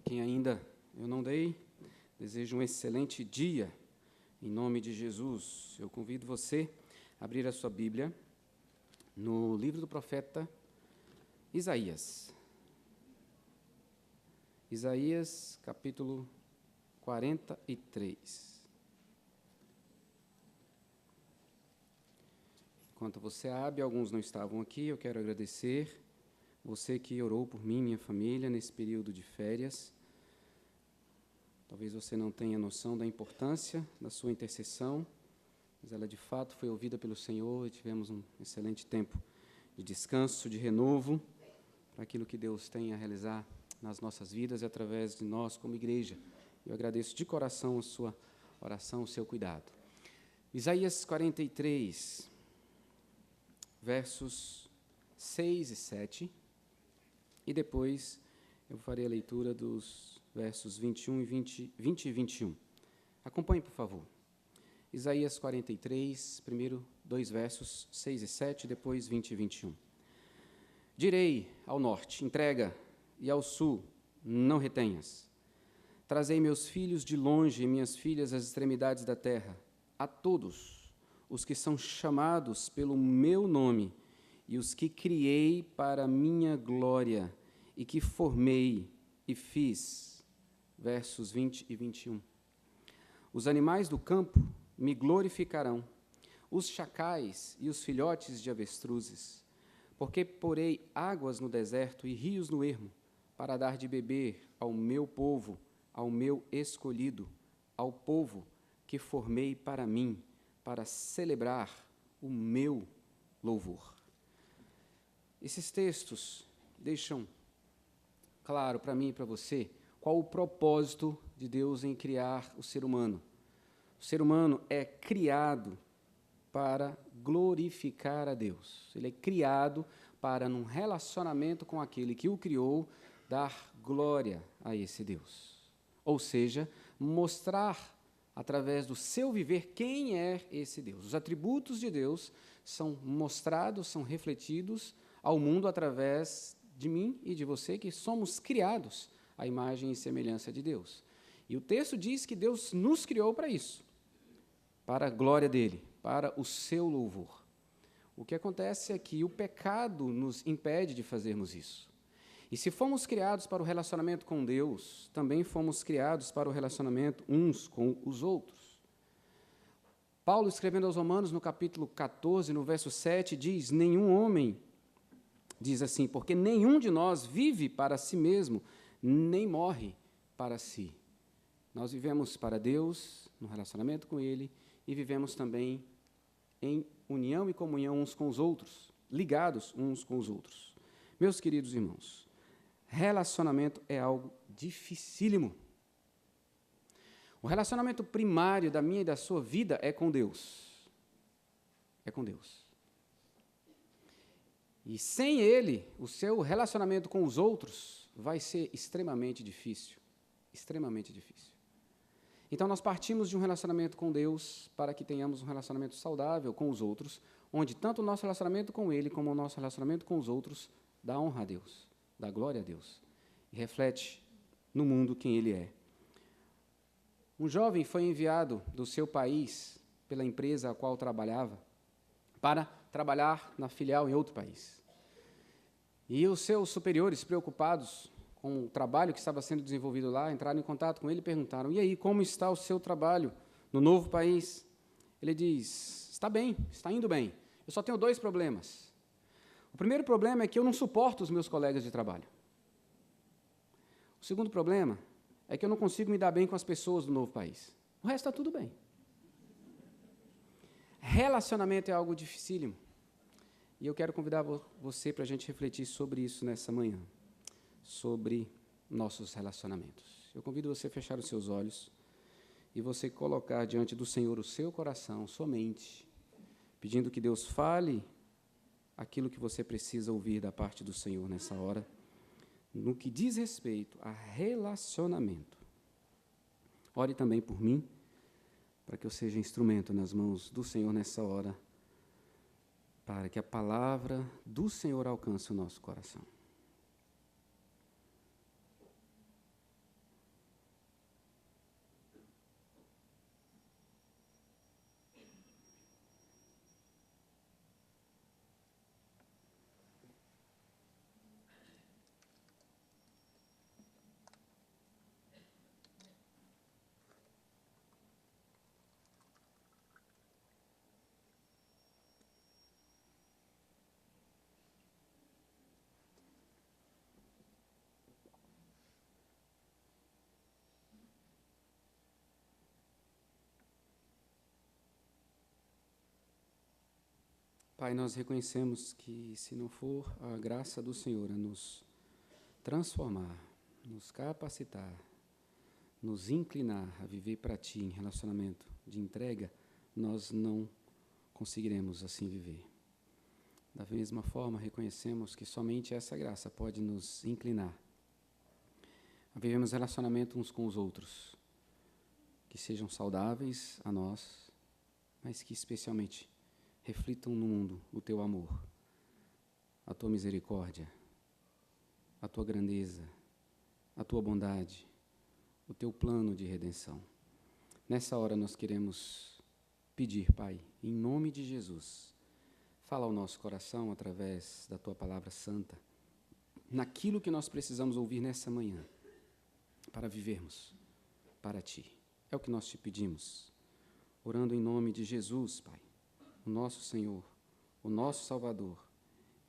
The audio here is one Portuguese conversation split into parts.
quem ainda eu não dei, desejo um excelente dia, em nome de Jesus. Eu convido você a abrir a sua Bíblia no livro do profeta Isaías. Isaías, capítulo 43. Enquanto você abre, alguns não estavam aqui, eu quero agradecer você que orou por mim e minha família nesse período de férias. Talvez você não tenha noção da importância da sua intercessão, mas ela de fato foi ouvida pelo Senhor e tivemos um excelente tempo de descanso, de renovo, para aquilo que Deus tem a realizar nas nossas vidas e através de nós como igreja. Eu agradeço de coração a sua oração, o seu cuidado. Isaías 43, versos 6 e 7, e depois eu farei a leitura dos versos 21 e 20 e 21. Acompanhe, por favor. Isaías 43, primeiro dois versos, 6 e 7, depois 20 e 21. Direi ao norte, entrega, e ao sul, não retenhas. Trazei meus filhos de longe e minhas filhas às extremidades da terra, a todos os que são chamados pelo meu nome e os que criei para a minha glória e que formei e fiz. Versos 20 e 21. Os animais do campo me glorificarão, os chacais e os filhotes de avestruzes, porque porei águas no deserto e rios no ermo, para dar de beber ao meu povo, ao meu escolhido, ao povo que formei para mim, para celebrar o meu louvor. Esses textos deixam claro para mim e para você qual o propósito de Deus em criar o ser humano. O ser humano é criado para glorificar a Deus. Ele é criado para, num relacionamento com aquele que o criou, dar glória a esse Deus. Ou seja, mostrar, através do seu viver, quem é esse Deus. Os atributos de Deus são mostrados, são refletidos ao mundo através de mim e de você, que somos criados à imagem e semelhança de Deus. E o texto diz que Deus nos criou para isso, para a glória dele, para o seu louvor. O que acontece é que o pecado nos impede de fazermos isso. E se fomos criados para o relacionamento com Deus, também fomos criados para o relacionamento uns com os outros. Paulo, escrevendo aos Romanos, no capítulo 14, no verso 7, diz: nenhum homem, diz assim, porque nenhum de nós vive para si mesmo, nem morre para si. Nós vivemos para Deus, no relacionamento com Ele, e vivemos também em união e comunhão uns com os outros, ligados uns com os outros. Meus queridos irmãos, relacionamento é algo dificílimo. O relacionamento primário da minha e da sua vida é com Deus. É com Deus. E sem Ele, o seu relacionamento com os outros vai ser extremamente difícil. Extremamente difícil. Então, nós partimos de um relacionamento com Deus para que tenhamos um relacionamento saudável com os outros, onde tanto o nosso relacionamento com Ele como o nosso relacionamento com os outros dá honra a Deus, dá glória a Deus, e reflete no mundo quem Ele é. Um jovem foi enviado do seu país, pela empresa a qual trabalhava, para trabalhar na filial em outro país. E os seus superiores, preocupados com o trabalho que estava sendo desenvolvido lá, entraram em contato com ele e perguntaram: e aí, como está o seu trabalho no novo país? Ele diz: está bem, está indo bem. Eu só tenho 2 problemas. O primeiro problema é que eu não suporto os meus colegas de trabalho. O segundo problema é que eu não consigo me dar bem com as pessoas do novo país. O resto está tudo bem. Relacionamento é algo dificílimo. E eu quero convidar você para a gente refletir sobre isso nessa manhã, sobre nossos relacionamentos. Eu convido você a fechar os seus olhos e você colocar diante do Senhor o seu coração, sua mente, pedindo que Deus fale aquilo que você precisa ouvir da parte do Senhor nessa hora, no que diz respeito a relacionamento. Ore também por mim, para que eu seja instrumento nas mãos do Senhor nessa hora, para que a palavra do Senhor alcance o nosso coração. Pai, nós reconhecemos que, se não for a graça do Senhor a nos transformar, nos capacitar, nos inclinar a viver para Ti em relacionamento de entrega, nós não conseguiremos assim viver. Da mesma forma, reconhecemos que somente essa graça pode nos inclinar a vivermos relacionamento uns com os outros, que sejam saudáveis a nós, mas que especialmente reflitam no mundo o Teu amor, a Tua misericórdia, a Tua grandeza, a Tua bondade, o Teu plano de redenção. Nessa hora nós queremos pedir, Pai, em nome de Jesus, fala ao nosso coração através da Tua palavra santa, naquilo que nós precisamos ouvir nessa manhã, para vivermos para Ti. É o que nós Te pedimos, orando em nome de Jesus, Pai, o nosso Senhor, o nosso Salvador,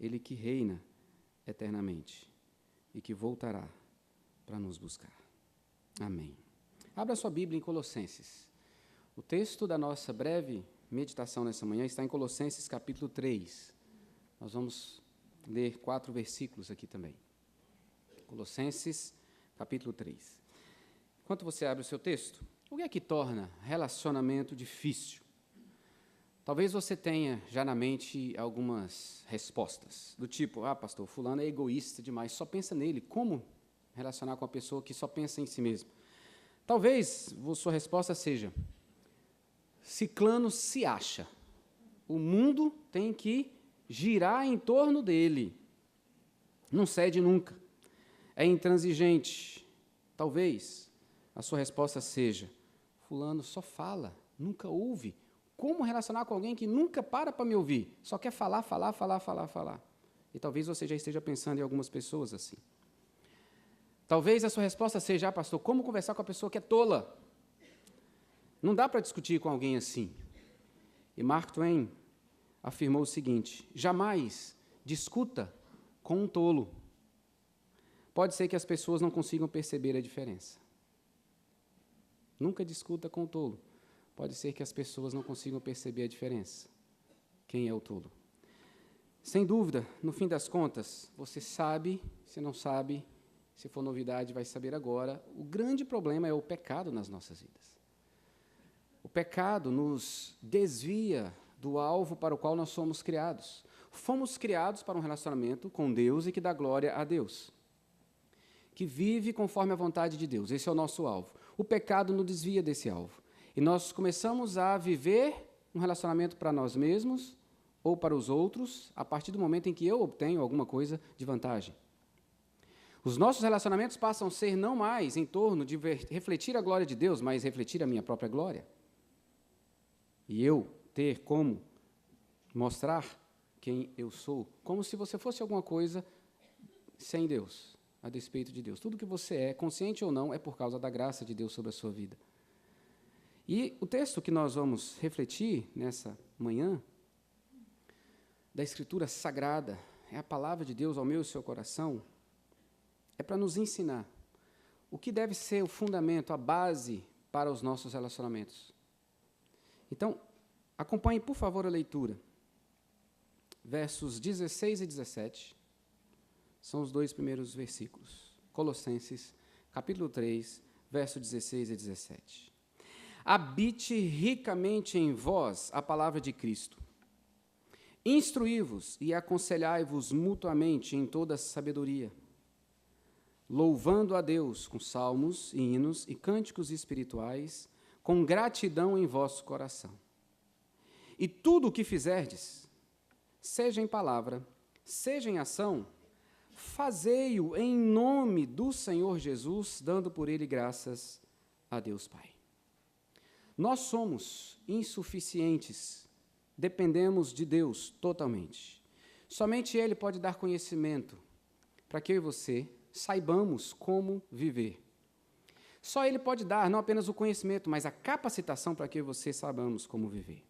Ele que reina eternamente e que voltará para nos buscar. Amém. Abra sua Bíblia em Colossenses. O texto da nossa breve meditação nessa manhã está em Colossenses capítulo 3. Nós vamos ler 4 versículos aqui também. Colossenses capítulo 3. Enquanto você abre o seu texto, o que é que torna relacionamento difícil? Talvez você tenha já na mente algumas respostas, do tipo, pastor, fulano é egoísta demais, só pensa nele. Como relacionar com uma pessoa que só pensa em si mesmo? Talvez sua resposta seja, ciclano se acha. O mundo tem que girar em torno dele. Não cede nunca. É intransigente. Talvez a sua resposta seja, fulano só fala, nunca ouve. Como relacionar com alguém que nunca para me ouvir? Só quer falar. E talvez você já esteja pensando em algumas pessoas assim. Talvez a sua resposta seja, pastor, como conversar com a pessoa que é tola? Não dá para discutir com alguém assim. E Mark Twain afirmou o seguinte, jamais discuta com um tolo. Pode ser que as pessoas não consigam perceber a diferença. Nunca discuta com o tolo. Pode ser que as pessoas não consigam perceber a diferença. Quem é o tolo? Sem dúvida, no fim das contas, você sabe, se não sabe, se for novidade, vai saber agora, o grande problema é o pecado nas nossas vidas. O pecado nos desvia do alvo para o qual nós somos criados. Fomos criados para um relacionamento com Deus e que dá glória a Deus, que vive conforme a vontade de Deus. Esse é o nosso alvo. O pecado nos desvia desse alvo. E nós começamos a viver um relacionamento para nós mesmos ou para os outros a partir do momento em que eu obtenho alguma coisa de vantagem. Os nossos relacionamentos passam a ser não mais em torno de refletir a glória de Deus, mas refletir a minha própria glória. E eu ter como mostrar quem eu sou, como se você fosse alguma coisa sem Deus, a despeito de Deus. Tudo que você é, consciente ou não, é por causa da graça de Deus sobre a sua vida. E o texto que nós vamos refletir nessa manhã, da Escritura Sagrada, é a palavra de Deus ao meu e ao seu coração, é para nos ensinar o que deve ser o fundamento, a base para os nossos relacionamentos. Então, acompanhe, por favor, a leitura. Versos 16 e 17 são os 2 primeiros versículos. Colossenses, capítulo 3, versos 16 e 17. Habite ricamente em vós a palavra de Cristo. Instruí-vos e aconselhai-vos mutuamente em toda sabedoria, louvando a Deus com salmos e hinos e cânticos espirituais, com gratidão em vosso coração. E tudo o que fizerdes, seja em palavra, seja em ação, fazei-o em nome do Senhor Jesus, dando por ele graças a Deus Pai. Nós somos insuficientes, dependemos de Deus totalmente. Somente Ele pode dar conhecimento para que eu e você saibamos como viver. Só Ele pode dar não apenas o conhecimento, mas a capacitação para que eu e você saibamos como viver.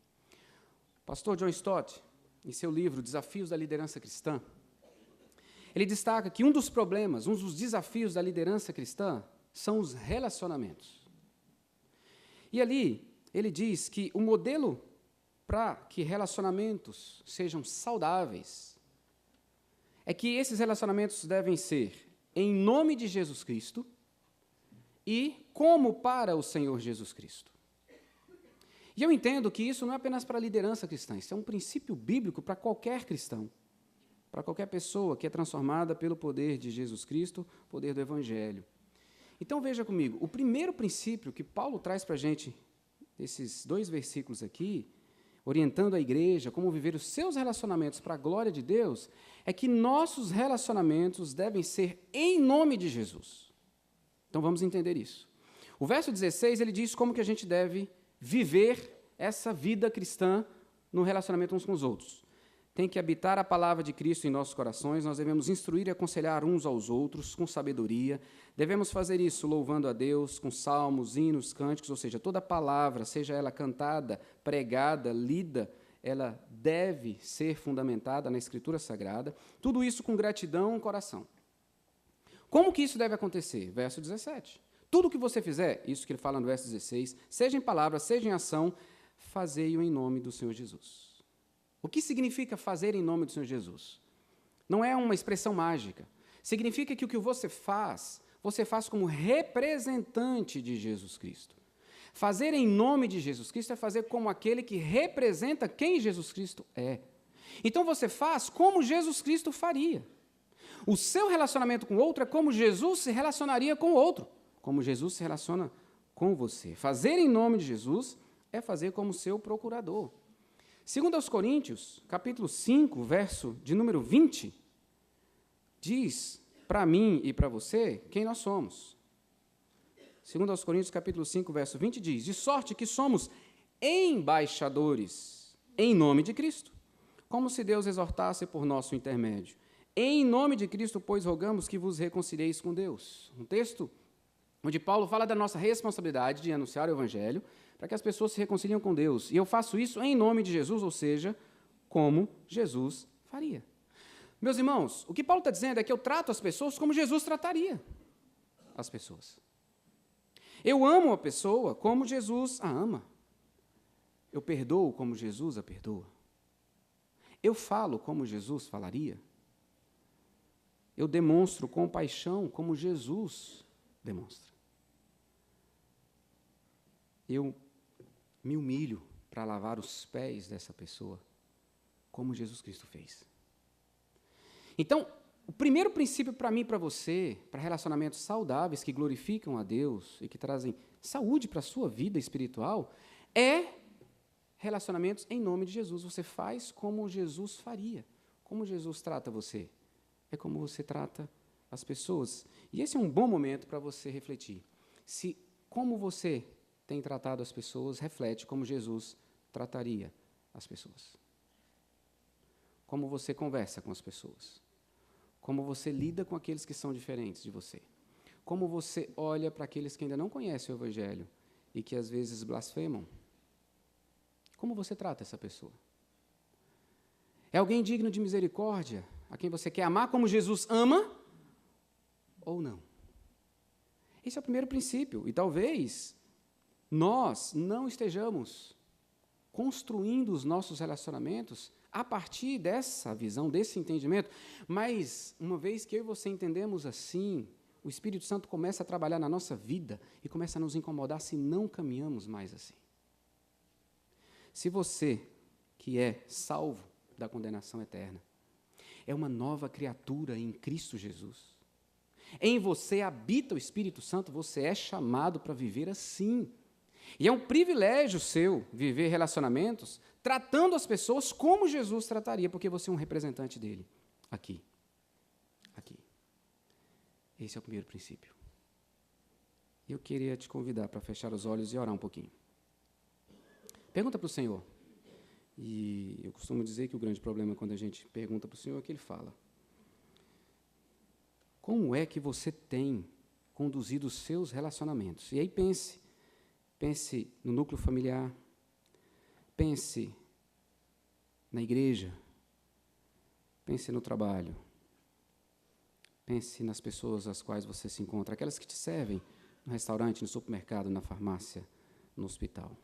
O pastor John Stott, em seu livro Desafios da Liderança Cristã, ele destaca que um dos problemas, um dos desafios da liderança cristã são os relacionamentos. E ali, ele diz que o modelo para que relacionamentos sejam saudáveis é que esses relacionamentos devem ser em nome de Jesus Cristo e como para o Senhor Jesus Cristo. E eu entendo que isso não é apenas para a liderança cristã, isso é um princípio bíblico para qualquer cristão, para qualquer pessoa que é transformada pelo poder de Jesus Cristo, poder do Evangelho. Então, veja comigo, o primeiro princípio que Paulo traz para a gente, esses 2 versículos aqui, orientando a igreja como viver os seus relacionamentos para a glória de Deus, é que nossos relacionamentos devem ser em nome de Jesus. Então, vamos entender isso. O verso 16, ele diz como que a gente deve viver essa vida cristã no relacionamento uns com os outros. Tem que habitar a palavra de Cristo em nossos corações, nós devemos instruir e aconselhar uns aos outros com sabedoria, devemos fazer isso louvando a Deus com salmos, hinos, cânticos, ou seja, toda palavra, seja ela cantada, pregada, lida, ela deve ser fundamentada na Escritura Sagrada, tudo isso com gratidão no coração. Como que isso deve acontecer? Verso 17. Tudo o que você fizer, isso que ele fala no verso 16, seja em palavra, seja em ação, fazei-o em nome do Senhor Jesus. O que significa fazer em nome do Senhor Jesus? Não é uma expressão mágica. Significa que o que você faz como representante de Jesus Cristo. Fazer em nome de Jesus Cristo é fazer como aquele que representa quem Jesus Cristo é. Então você faz como Jesus Cristo faria. O seu relacionamento com o outro é como Jesus se relacionaria com o outro, como Jesus se relaciona com você. Fazer em nome de Jesus é fazer como seu procurador. Segundo aos Coríntios, capítulo 5, verso de número 20, diz para mim e para você quem nós somos. Segundo aos Coríntios, capítulo 5, verso 20, diz: de sorte que somos embaixadores em nome de Cristo, como se Deus exortasse por nosso intermédio. Em nome de Cristo, pois, rogamos que vos reconcilieis com Deus. Um texto onde Paulo fala da nossa responsabilidade de anunciar o Evangelho, para que as pessoas se reconciliem com Deus. E eu faço isso em nome de Jesus, ou seja, como Jesus faria. Meus irmãos, o que Paulo está dizendo é que eu trato as pessoas como Jesus trataria as pessoas. Eu amo a pessoa como Jesus a ama. Eu perdoo como Jesus a perdoa. Eu falo como Jesus falaria. Eu demonstro compaixão como Jesus demonstra. Eu me humilho para lavar os pés dessa pessoa, como Jesus Cristo fez. Então, o primeiro princípio para mim e para você, para relacionamentos saudáveis que glorificam a Deus e que trazem saúde para a sua vida espiritual, é relacionamentos em nome de Jesus. Você faz como Jesus faria. Como Jesus trata você? É como você trata as pessoas. E esse é um bom momento para você refletir. Se como você tem tratado as pessoas, reflete como Jesus trataria as pessoas. Como você conversa com as pessoas. Como você lida com aqueles que são diferentes de você. Como você olha para aqueles que ainda não conhecem o Evangelho e que às vezes blasfemam. Como você trata essa pessoa? É alguém digno de misericórdia, a quem você quer amar como Jesus ama, ou não? Esse é o primeiro princípio, e talvez nós não estejamos construindo os nossos relacionamentos a partir dessa visão, desse entendimento, mas uma vez que eu e você entendemos assim, o Espírito Santo começa a trabalhar na nossa vida e começa a nos incomodar se não caminhamos mais assim. Se você, que é salvo da condenação eterna, é uma nova criatura em Cristo Jesus, em você habita o Espírito Santo, você é chamado para viver assim. E é um privilégio seu viver relacionamentos tratando as pessoas como Jesus trataria, porque você é um representante dele aqui. Aqui. Esse é o primeiro princípio. Eu queria te convidar para fechar os olhos e orar um pouquinho. Pergunta para o Senhor. E eu costumo dizer que o grande problema quando a gente pergunta para o Senhor é que Ele fala. Como é que você tem conduzido os seus relacionamentos? E aí pense no núcleo familiar, pense na igreja, pense no trabalho, pense nas pessoas às quais você se encontra, aquelas que te servem no restaurante, no supermercado, na farmácia, no hospital.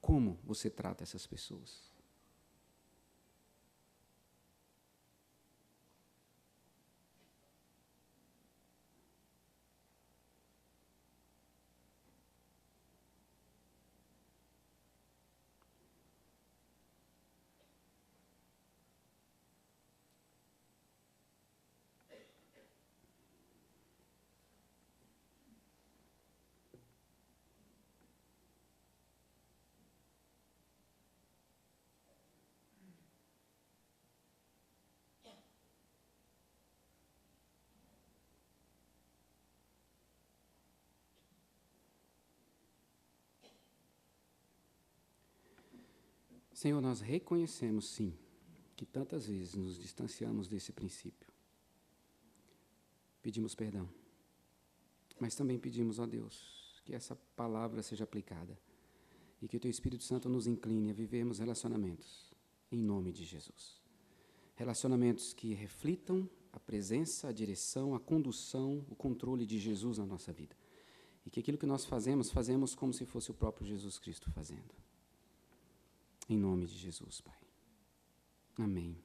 Como você trata essas pessoas? Senhor, nós reconhecemos, sim, que tantas vezes nos distanciamos desse princípio. Pedimos perdão, mas também pedimos, ó Deus, que essa palavra seja aplicada e que o Teu Espírito Santo nos incline a vivermos relacionamentos, em nome de Jesus. Relacionamentos que reflitam a presença, a direção, a condução, o controle de Jesus na nossa vida. E que aquilo que nós fazemos como se fosse o próprio Jesus Cristo fazendo. Em nome de Jesus, Pai. Amém.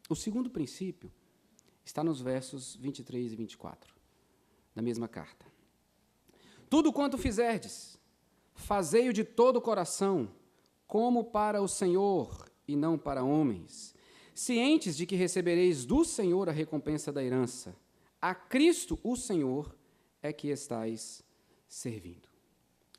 O segundo princípio está nos versos 23 e 24, da mesma carta. Tudo quanto fizerdes, fazei-o de todo o coração, como para o Senhor e não para homens, cientes de que recebereis do Senhor a recompensa da herança. A Cristo, o Senhor, é que estais servindo.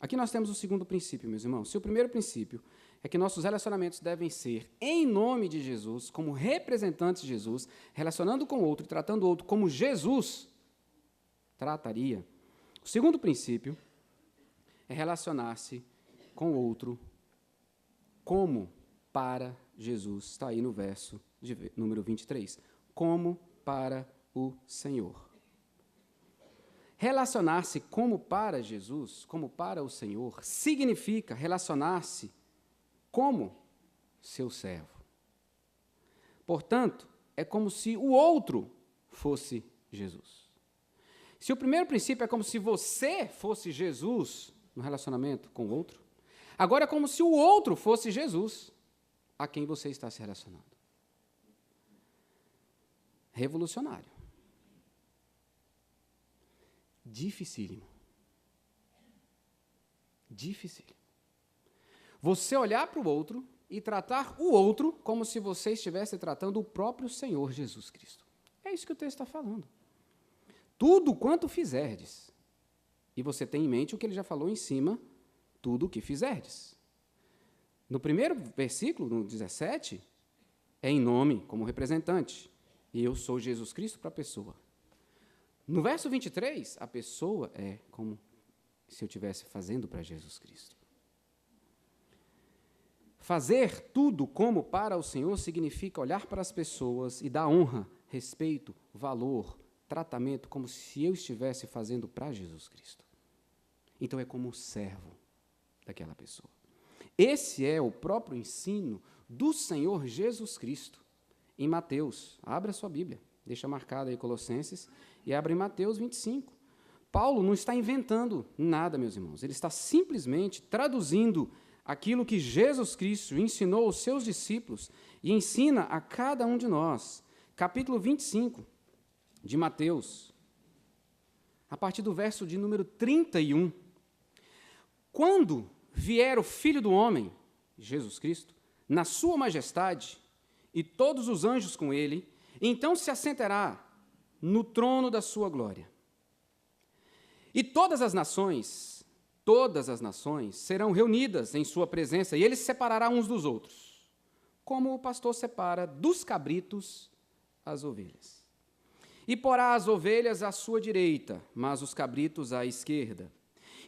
Aqui nós temos o segundo princípio, meus irmãos. Se o primeiro princípio é que nossos relacionamentos devem ser em nome de Jesus, como representantes de Jesus, relacionando com o outro e tratando o outro como Jesus trataria. O segundo princípio é relacionar-se com o outro como para Jesus. Está aí no verso de número 23. Como para o Senhor. Relacionar-se como para Jesus, como para o Senhor, significa relacionar-se como seu servo. Portanto, é como se o outro fosse Jesus. Se o primeiro princípio é como se você fosse Jesus no relacionamento com o outro, agora é como se o outro fosse Jesus a quem você está se relacionando. Revolucionário. Dificílimo. Dificílimo. Você olhar para o outro e tratar o outro como se você estivesse tratando o próprio Senhor Jesus Cristo. É isso que o texto está falando. Tudo quanto fizerdes. E você tem em mente o que ele já falou em cima, tudo o que fizerdes. No primeiro versículo, no 17, é em nome, como representante. E eu sou Jesus Cristo para a pessoa. No verso 23, a pessoa é como se eu estivesse fazendo para Jesus Cristo. Fazer tudo como para o Senhor significa olhar para as pessoas e dar honra, respeito, valor, tratamento, como se eu estivesse fazendo para Jesus Cristo. Então é como servo daquela pessoa. Esse é o próprio ensino do Senhor Jesus Cristo. Em Mateus, abra sua Bíblia, deixa marcado aí Colossenses, e abre em Mateus 25. Paulo não está inventando nada, meus irmãos. Ele está simplesmente traduzindo aquilo que Jesus Cristo ensinou aos seus discípulos e ensina a cada um de nós. Capítulo 25 de Mateus, a partir do verso de número 31. Quando vier o Filho do Homem, Jesus Cristo, na sua majestade, e todos os anjos com ele, então se assentará no trono da sua glória. E todas as nações serão reunidas em sua presença, e ele se separará uns dos outros, como o pastor separa dos cabritos as ovelhas. E porá as ovelhas à sua direita, mas os cabritos à esquerda.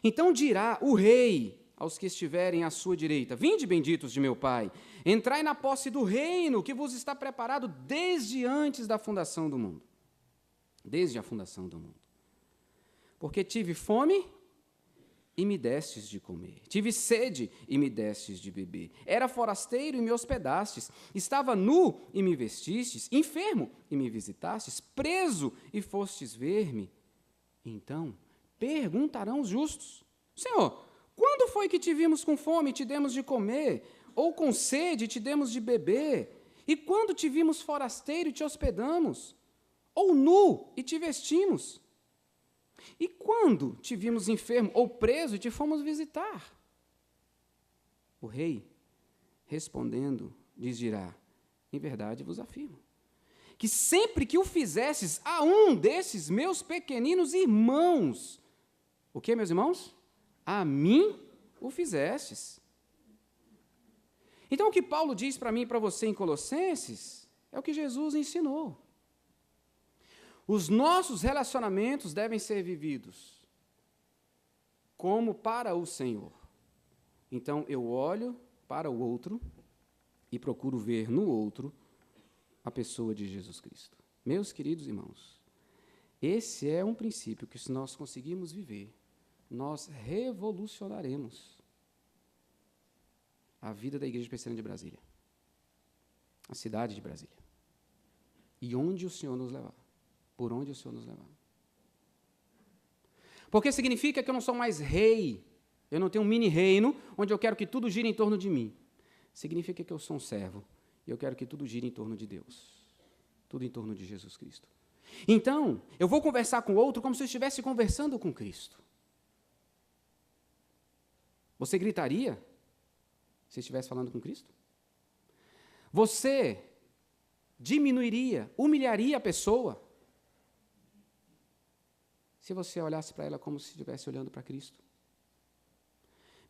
Então dirá o rei aos que estiverem à sua direita: vinde, benditos de meu Pai, entrai na posse do reino que vos está preparado desde antes da fundação do mundo. Desde a fundação do mundo. Porque tive fome e me destes de comer. Tive sede e me destes de beber. Era forasteiro e me hospedastes. Estava nu e me vestistes. Enfermo e me visitastes. Preso e fostes ver-me. Então perguntarão os justos: Senhor, quando foi que te vimos com fome e te demos de comer? Ou com sede e te demos de beber? E quando te vimos forasteiro e te hospedamos? Ou nu e te vestimos? E quando te vimos enfermo ou preso e te fomos visitar? O rei, respondendo, lhes dirá: em verdade vos afirmo, que sempre que o fizesses a um desses meus pequeninos irmãos, o que, meus irmãos? A mim o fizestes. Então, o que Paulo diz para mim e para você em Colossenses é o que Jesus ensinou. Os nossos relacionamentos devem ser vividos como para o Senhor. Então, eu olho para o outro e procuro ver no outro a pessoa de Jesus Cristo. Meus queridos irmãos, esse é um princípio que, se nós conseguirmos viver, nós revolucionaremos a vida da Igreja Presbiteriana de Brasília, a cidade de Brasília, e onde o Senhor nos levar, por onde o Senhor nos levar. Porque significa que eu não sou mais rei, eu não tenho um mini-reino onde eu quero que tudo gire em torno de mim. Significa que eu sou um servo e eu quero que tudo gire em torno de Deus, tudo em torno de Jesus Cristo. Então, eu vou conversar com o outro como se eu estivesse conversando com Cristo. Você gritaria se estivesse falando com Cristo? Você diminuiria, humilharia a pessoa se você olhasse para ela como se estivesse olhando para Cristo?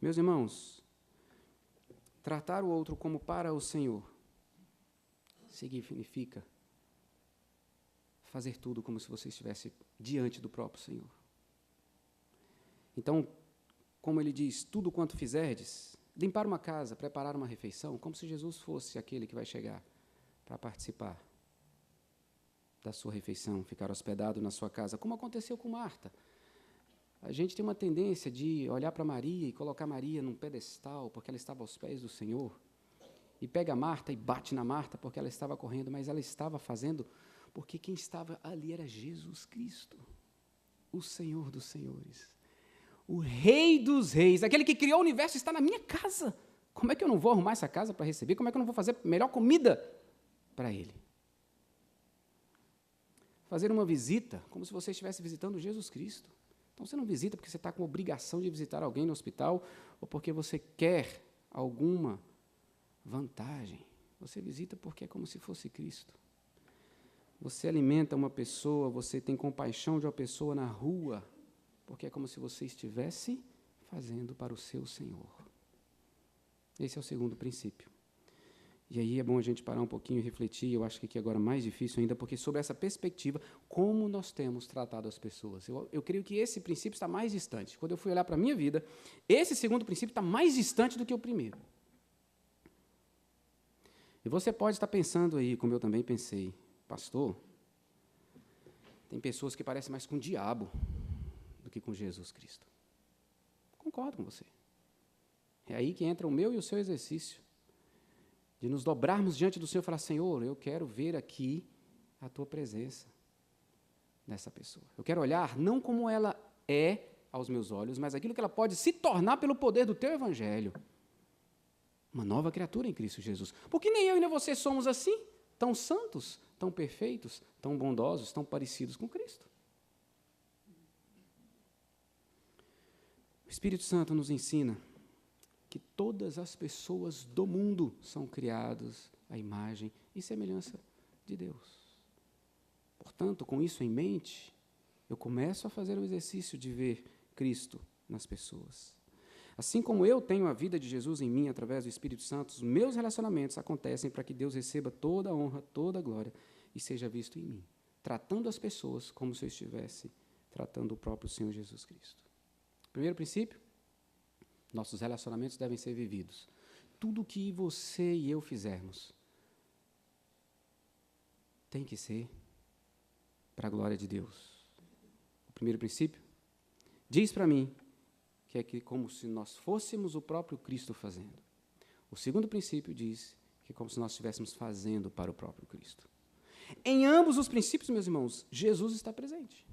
Meus irmãos, tratar o outro como para o Senhor significa fazer tudo como se você estivesse diante do próprio Senhor. Então, como ele diz, tudo quanto fizerdes, limpar uma casa, preparar uma refeição, como se Jesus fosse aquele que vai chegar para participar da sua refeição, ficar hospedado na sua casa, como aconteceu com Marta. A gente tem uma tendência de olhar para Maria e colocar Maria num pedestal, porque ela estava aos pés do Senhor, e pega Marta e bate na Marta, porque ela estava correndo, mas ela estava fazendo, porque quem estava ali era Jesus Cristo, o Senhor dos Senhores, o Rei dos Reis, aquele que criou o universo está na minha casa. Como é que eu não vou arrumar essa casa para receber? Como é que eu não vou fazer melhor comida para Ele? Fazer uma visita como se você estivesse visitando Jesus Cristo. Então, você não visita porque você está com obrigação de visitar alguém no hospital ou porque você quer alguma vantagem. Você visita porque é como se fosse Cristo. Você alimenta uma pessoa, você tem compaixão de uma pessoa na rua, porque é como se você estivesse fazendo para o seu Senhor. Esse é o segundo princípio. E aí é bom a gente parar um pouquinho e refletir, eu acho que aqui agora é mais difícil ainda, porque sobre essa perspectiva, como nós temos tratado as pessoas. Eu creio que esse princípio está mais distante. Quando eu fui olhar para a minha vida, esse segundo princípio está mais distante do que o primeiro. E você pode estar pensando aí, como eu também pensei, pastor, tem pessoas que parecem mais com o diabo do que com Jesus Cristo. Concordo com você. É aí que entra o meu e o seu exercício, de nos dobrarmos diante do Senhor e falar, Senhor, eu quero ver aqui a Tua presença nessa pessoa. Eu quero olhar não como ela é aos meus olhos, mas aquilo que ela pode se tornar pelo poder do Teu Evangelho. Uma nova criatura em Cristo Jesus. Porque nem eu e nem você somos assim, tão santos, tão perfeitos, tão bondosos, tão parecidos com Cristo. O Espírito Santo nos ensina que todas as pessoas do mundo são criadas à imagem e semelhança de Deus. Portanto, com isso em mente, eu começo a fazer o exercício de ver Cristo nas pessoas. Assim como eu tenho a vida de Jesus em mim através do Espírito Santo, os meus relacionamentos acontecem para que Deus receba toda a honra, toda a glória e seja visto em mim, tratando as pessoas como se eu estivesse tratando o próprio Senhor Jesus Cristo. Primeiro princípio, nossos relacionamentos devem ser vividos. Tudo que você e eu fizermos tem que ser para a glória de Deus. O primeiro princípio diz para mim que é como se nós fôssemos o próprio Cristo fazendo. O segundo princípio diz que é como se nós estivéssemos fazendo para o próprio Cristo. Em ambos os princípios, meus irmãos, Jesus está presente.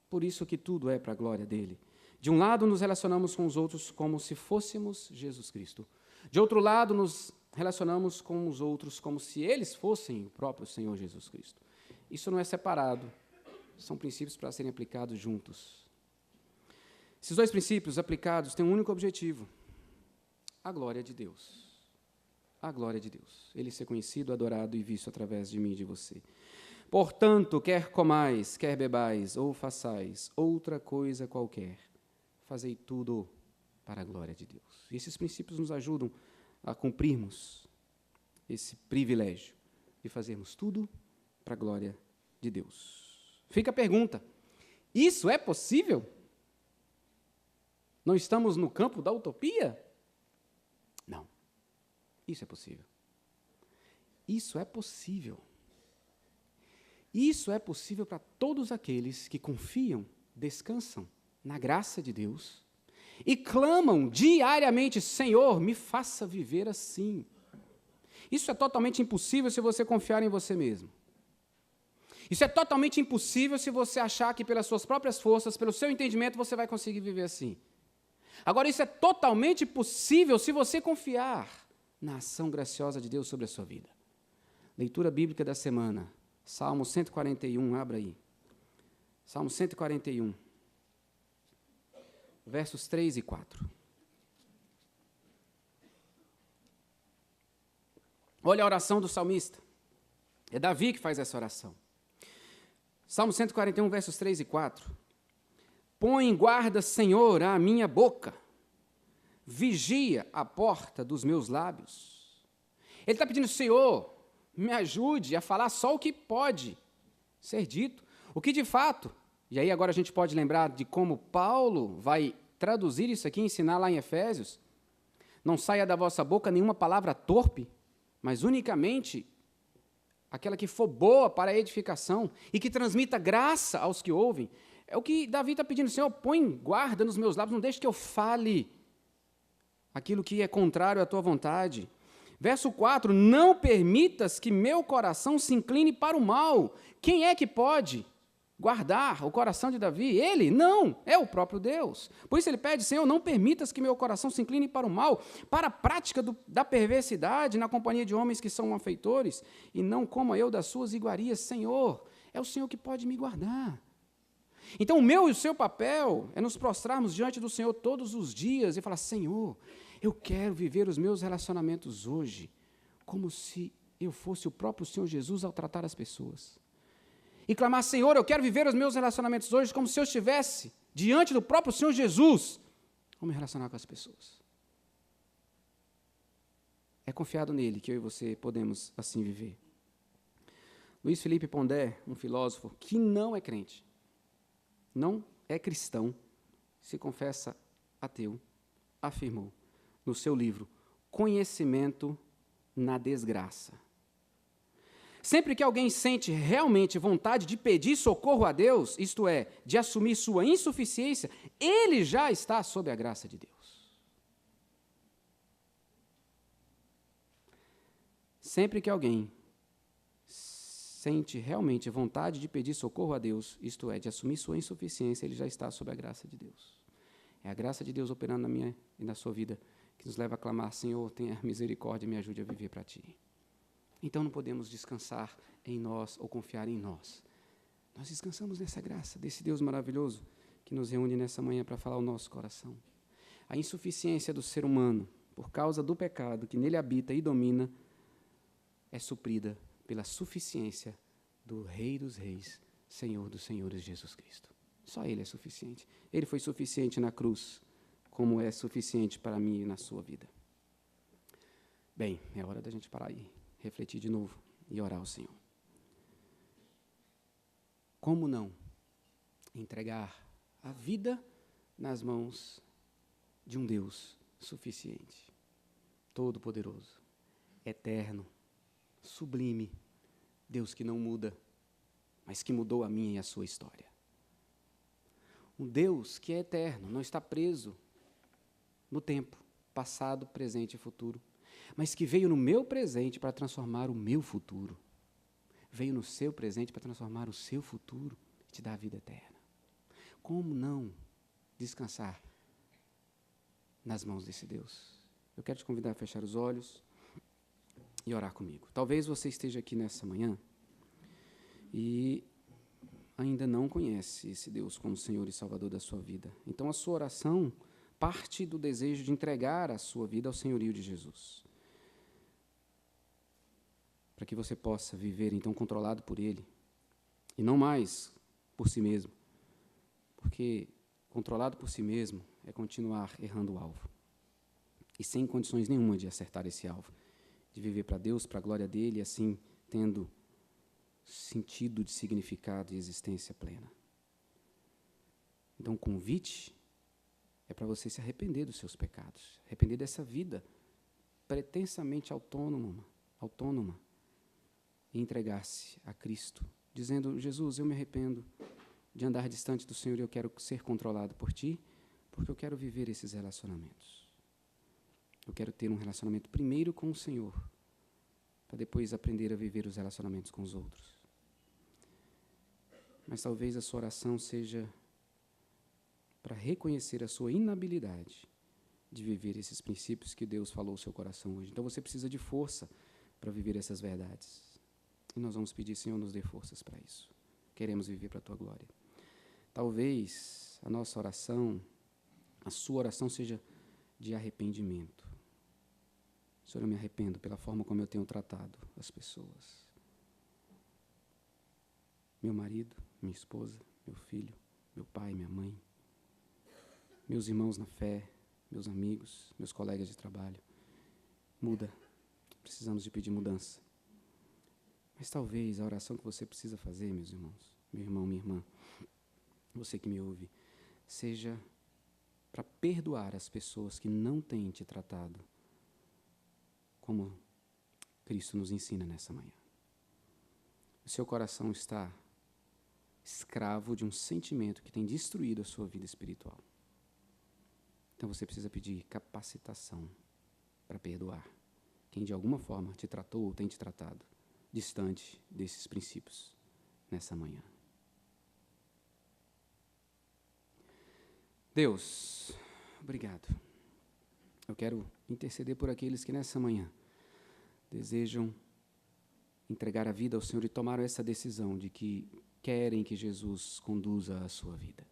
Por isso que tudo é para a glória dele. De um lado, nos relacionamos com os outros como se fôssemos Jesus Cristo. De outro lado, nos relacionamos com os outros como se eles fossem o próprio Senhor Jesus Cristo. Isso não é separado. São princípios para serem aplicados juntos. Esses dois princípios aplicados têm um único objetivo: a glória de Deus. A glória de Deus. Ele ser conhecido, adorado e visto através de mim e de você. Portanto, quer comais, quer bebais, ou façais outra coisa qualquer, fazei tudo para a glória de Deus. E esses princípios nos ajudam a cumprirmos esse privilégio de fazermos tudo para a glória de Deus. Fica a pergunta: isso é possível? Não estamos no campo da utopia? Não. Isso é possível. Isso é possível. Isso é possível para todos aqueles que confiam, descansam na graça de Deus e clamam diariamente: Senhor, me faça viver assim. Isso é totalmente impossível se você confiar em você mesmo. Isso é totalmente impossível se você achar que pelas suas próprias forças, pelo seu entendimento, você vai conseguir viver assim. Agora, isso é totalmente possível se você confiar na ação graciosa de Deus sobre a sua vida. Leitura bíblica da semana. Salmo 141, abra aí. Salmo 141, versos 3 e 4. Olha a oração do salmista. É Davi que faz essa oração. Salmo 141, versos 3 e 4. Põe em guarda, Senhor, a minha boca. Vigia a porta dos meus lábios. Ele está pedindo: Senhor, me ajude a falar só o que pode ser dito, o que de fato, e aí agora a gente pode lembrar de como Paulo vai traduzir isso aqui, ensinar lá em Efésios: não saia da vossa boca nenhuma palavra torpe, mas unicamente aquela que for boa para a edificação e que transmita graça aos que ouvem. É o que Davi está pedindo: Senhor, põe guarda nos meus lábios, não deixe que eu fale aquilo que é contrário à tua vontade. Verso 4, não permitas que meu coração se incline para o mal. Quem é que pode guardar o coração de Davi? Ele? Não, é o próprio Deus. Por isso ele pede: Senhor, não permitas que meu coração se incline para o mal, para a prática da perversidade na companhia de homens que são malfeitores, e não coma eu das suas iguarias. Senhor, é o Senhor que pode me guardar. Então o meu e o seu papel é nos prostrarmos diante do Senhor todos os dias e falar: Senhor, eu quero viver os meus relacionamentos hoje como se eu fosse o próprio Senhor Jesus ao tratar as pessoas. E clamar: Senhor, eu quero viver os meus relacionamentos hoje como se eu estivesse diante do próprio Senhor Jesus ao me relacionar com as pessoas. É confiado nele que eu e você podemos assim viver. Luiz Felipe Pondé, um filósofo que não é crente, não é cristão, se confessa ateu, afirmou no seu livro Conhecimento na Desgraça: sempre que alguém sente realmente vontade de pedir socorro a Deus, isto é, de assumir sua insuficiência, ele já está sob a graça de Deus. Sempre que alguém sente realmente vontade de pedir socorro a Deus, isto é, de assumir sua insuficiência, ele já está sob a graça de Deus. É a graça de Deus operando na minha e na sua vida que nos leva a clamar: Senhor, tenha misericórdia e me ajude a viver para Ti. Então não podemos descansar em nós ou confiar em nós. Nós descansamos nessa graça, desse Deus maravilhoso que nos reúne nessa manhã para falar ao nosso coração. A insuficiência do ser humano, por causa do pecado que nele habita e domina, é suprida pela suficiência do Rei dos Reis, Senhor dos Senhores, Jesus Cristo. Só Ele é suficiente. Ele foi suficiente na cruz, como é suficiente para mim e na sua vida. Bem, é hora da gente parar e refletir de novo e orar ao Senhor. Como não entregar a vida nas mãos de um Deus suficiente, todo-poderoso, eterno, sublime, Deus que não muda, mas que mudou a minha e a sua história. Um Deus que é eterno, não está preso no tempo, passado, presente e futuro, mas que veio no meu presente para transformar o meu futuro. Veio no seu presente para transformar o seu futuro e te dar a vida eterna. Como não descansar nas mãos desse Deus? Eu quero te convidar a fechar os olhos e orar comigo. Talvez você esteja aqui nessa manhã e ainda não conhece esse Deus como Senhor e Salvador da sua vida. Então a sua oração parte do desejo de entregar a sua vida ao senhorio de Jesus, para que você possa viver então controlado por Ele e não mais por si mesmo, porque controlado por si mesmo é continuar errando o alvo e sem condições nenhuma de acertar esse alvo, de viver para Deus, para a glória dEle, e assim tendo sentido de significado e existência plena. Então o convite é para você se arrepender dos seus pecados, arrepender dessa vida pretensamente autônoma e entregar-se a Cristo, dizendo: Jesus, eu me arrependo de andar distante do Senhor e eu quero ser controlado por Ti, porque eu quero viver esses relacionamentos. Eu quero ter um relacionamento primeiro com o Senhor, para depois aprender a viver os relacionamentos com os outros. Mas talvez a sua oração seja para reconhecer a sua inabilidade de viver esses princípios que Deus falou ao seu coração hoje. Então você precisa de força para viver essas verdades. E nós vamos pedir: Senhor, nos dê forças para isso. Queremos viver para a Tua glória. Talvez a nossa oração, a sua oração seja de arrependimento. Senhor, eu me arrependo pela forma como eu tenho tratado as pessoas. Meu marido, minha esposa, meu filho, meu pai, minha mãe, meus irmãos na fé, meus amigos, meus colegas de trabalho. Muda. Precisamos de pedir mudança. Mas talvez a oração que você precisa fazer, meus irmãos, meu irmão, minha irmã, você que me ouve, seja para perdoar as pessoas que não têm te tratado como Cristo nos ensina nessa manhã. O seu coração está escravo de um sentimento que tem destruído a sua vida espiritual. Então você precisa pedir capacitação para perdoar quem de alguma forma te tratou ou tem te tratado distante desses princípios nessa manhã. Deus, obrigado. Eu quero interceder por aqueles que nessa manhã desejam entregar a vida ao Senhor e tomaram essa decisão de que querem que Jesus conduza a sua vida.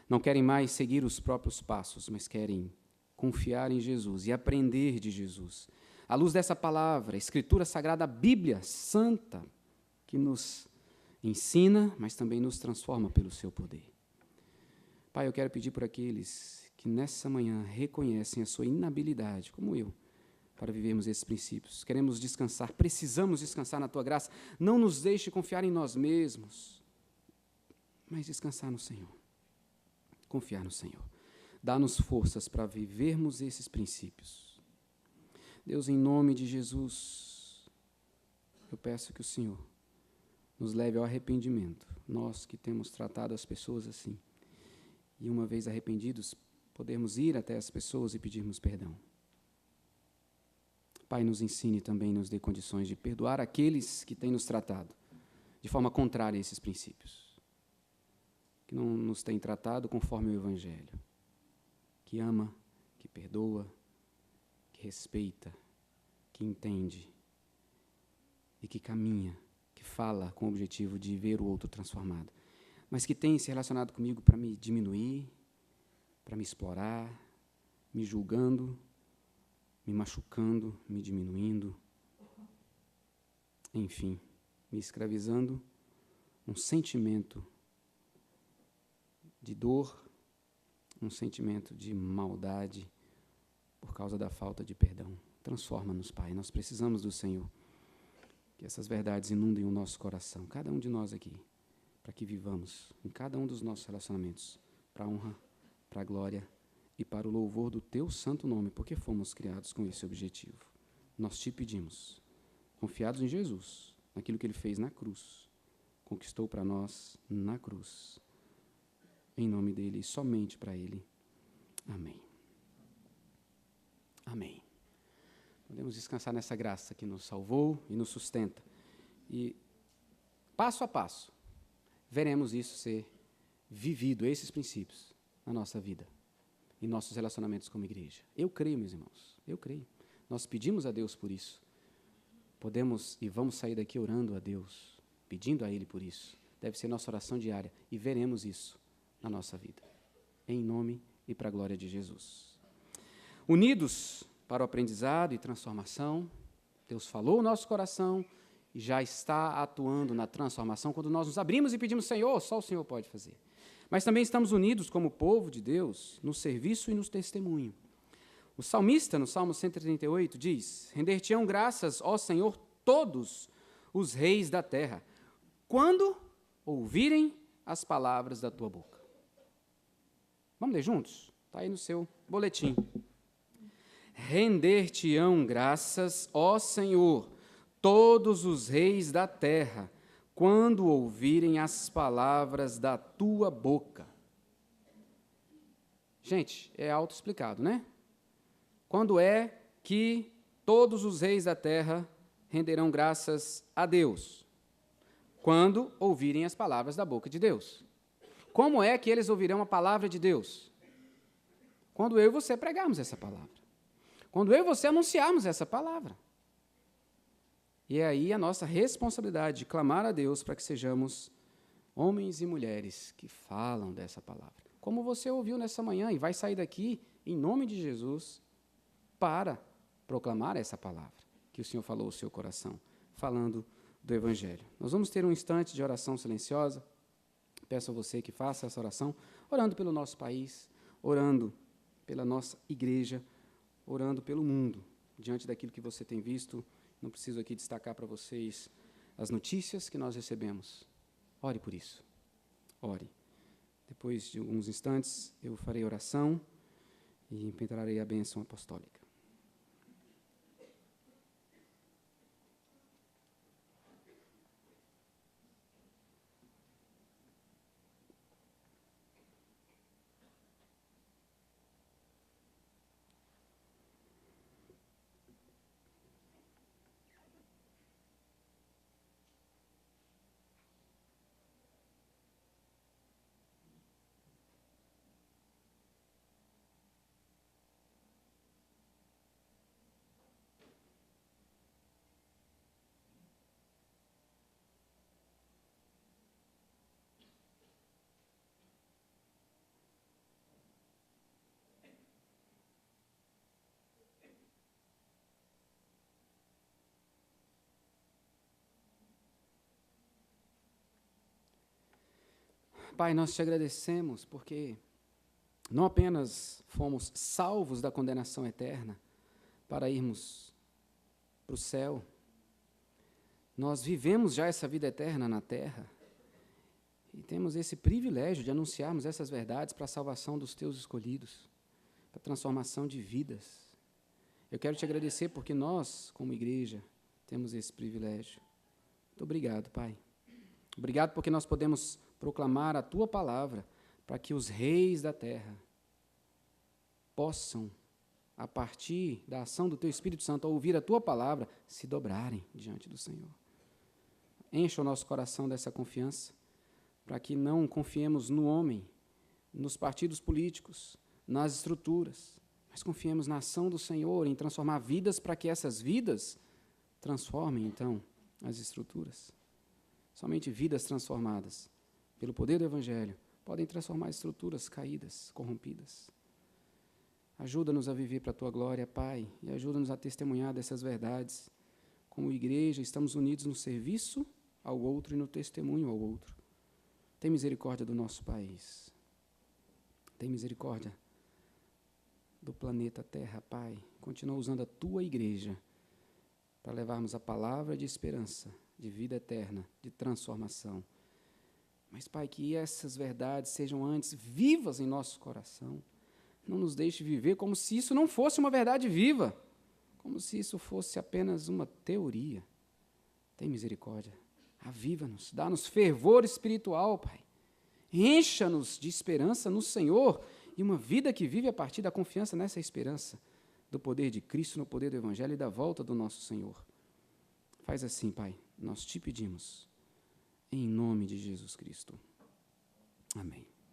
Não querem mais seguir os próprios passos, mas querem confiar em Jesus e aprender de Jesus. À luz dessa palavra, a Escritura Sagrada, a Bíblia Santa, que nos ensina, mas também nos transforma pelo seu poder. Pai, eu quero pedir por aqueles que nessa manhã reconhecem a sua inabilidade, como eu, para vivermos esses princípios. Queremos descansar, precisamos descansar na Tua graça. Não nos deixe confiar em nós mesmos, mas descansar no Senhor. Confiar no Senhor. Dá-nos forças para vivermos esses princípios. Deus, em nome de Jesus, eu peço que o Senhor nos leve ao arrependimento. Nós que temos tratado as pessoas assim. E uma vez arrependidos, podemos ir até as pessoas e pedirmos perdão. Pai, nos ensine também, nos dê condições de perdoar aqueles que têm nos tratado de forma contrária a esses princípios, que não nos têm tratado conforme o Evangelho, que ama, que perdoa, que respeita, que entende e que caminha, que fala com o objetivo de ver o outro transformado, mas que tem se relacionado comigo para me diminuir, para me explorar, me julgando, me machucando, me diminuindo, enfim, me escravizando, um sentimento de dor, um sentimento de maldade por causa da falta de perdão. Transforma-nos, Pai, nós precisamos do Senhor, que essas verdades inundem o nosso coração, cada um de nós aqui, para que vivamos em cada um dos nossos relacionamentos, para a honra, para a glória e para o louvor do Teu santo nome, porque fomos criados com esse objetivo. Nós te pedimos, confiados em Jesus, naquilo que Ele fez na cruz, conquistou para nós na cruz, em nome dEle e somente para Ele. Amém. Amém. Podemos descansar nessa graça que nos salvou e nos sustenta. E, passo a passo, veremos isso ser vivido, esses princípios, na nossa vida, em nossos relacionamentos como igreja. Eu creio, meus irmãos, eu creio. Nós pedimos a Deus por isso. Podemos e vamos sair daqui orando a Deus, pedindo a Ele por isso. Deve ser nossa oração diária e veremos isso na nossa vida. Em nome e para a glória de Jesus. Unidos para o aprendizado e transformação, Deus falou o nosso coração e já está atuando na transformação quando nós nos abrimos e pedimos: Senhor, só o Senhor pode fazer. Mas também estamos unidos como povo de Deus no serviço e no testemunho. O salmista, no Salmo 138, diz: Render-te-ão graças, ó Senhor, todos os reis da terra, quando ouvirem as palavras da tua boca. Vamos ler juntos? Está aí no seu boletim. Render-te-ão graças, ó Senhor, todos os reis da terra, quando ouvirem as palavras da tua boca. Gente, é autoexplicado, né? Quando é que todos os reis da terra renderão graças a Deus? Quando ouvirem as palavras da boca de Deus. Como é que eles ouvirão a palavra de Deus? Quando eu e você pregarmos essa palavra. Quando eu e você anunciarmos essa palavra. E é aí a nossa responsabilidade de clamar a Deus para que sejamos homens e mulheres que falam dessa palavra. Como você ouviu nessa manhã e vai sair daqui, em nome de Jesus, para proclamar essa palavra que o Senhor falou ao seu coração, falando do Evangelho. Nós vamos ter um instante de oração silenciosa. Peço a você que faça essa oração, orando pelo nosso país, orando pela nossa igreja, orando pelo mundo, diante daquilo que você tem visto. Não preciso aqui destacar para vocês as notícias que nós recebemos. Ore por isso. Ore. Depois de alguns instantes, eu farei oração e impetrarei a bênção apostólica. Pai, nós te agradecemos porque não apenas fomos salvos da condenação eterna para irmos para o céu, nós vivemos já essa vida eterna na terra e temos esse privilégio de anunciarmos essas verdades para a salvação dos teus escolhidos, para a transformação de vidas. Eu quero te agradecer porque nós, como igreja, temos esse privilégio. Muito obrigado, Pai. Obrigado porque nós podemos proclamar a tua palavra para que os reis da terra possam, a partir da ação do teu Espírito Santo, ao ouvir a tua palavra, se dobrarem diante do Senhor. Encha o nosso coração dessa confiança, para que não confiemos no homem, nos partidos políticos, nas estruturas, mas confiemos na ação do Senhor em transformar vidas para que essas vidas transformem, então, as estruturas. Somente vidas transformadas pelo poder do Evangelho podem transformar estruturas caídas, corrompidas. Ajuda-nos a viver para a Tua glória, Pai, e ajuda-nos a testemunhar dessas verdades. Como igreja, estamos unidos no serviço ao outro e no testemunho ao outro. Tem misericórdia do nosso país. Tem misericórdia do planeta Terra, Pai. Continua usando a Tua igreja para levarmos a palavra de esperança, de vida eterna, de transformação. Mas, Pai, que essas verdades sejam antes vivas em nosso coração. Não nos deixe viver como se isso não fosse uma verdade viva, como se isso fosse apenas uma teoria. Tem misericórdia. Aviva-nos, dá-nos fervor espiritual, Pai. Encha-nos de esperança no Senhor e uma vida que vive a partir da confiança nessa esperança, do poder de Cristo, no poder do Evangelho e da volta do nosso Senhor. Faz assim, Pai, nós te pedimos, em nome de Jesus Cristo. Amém.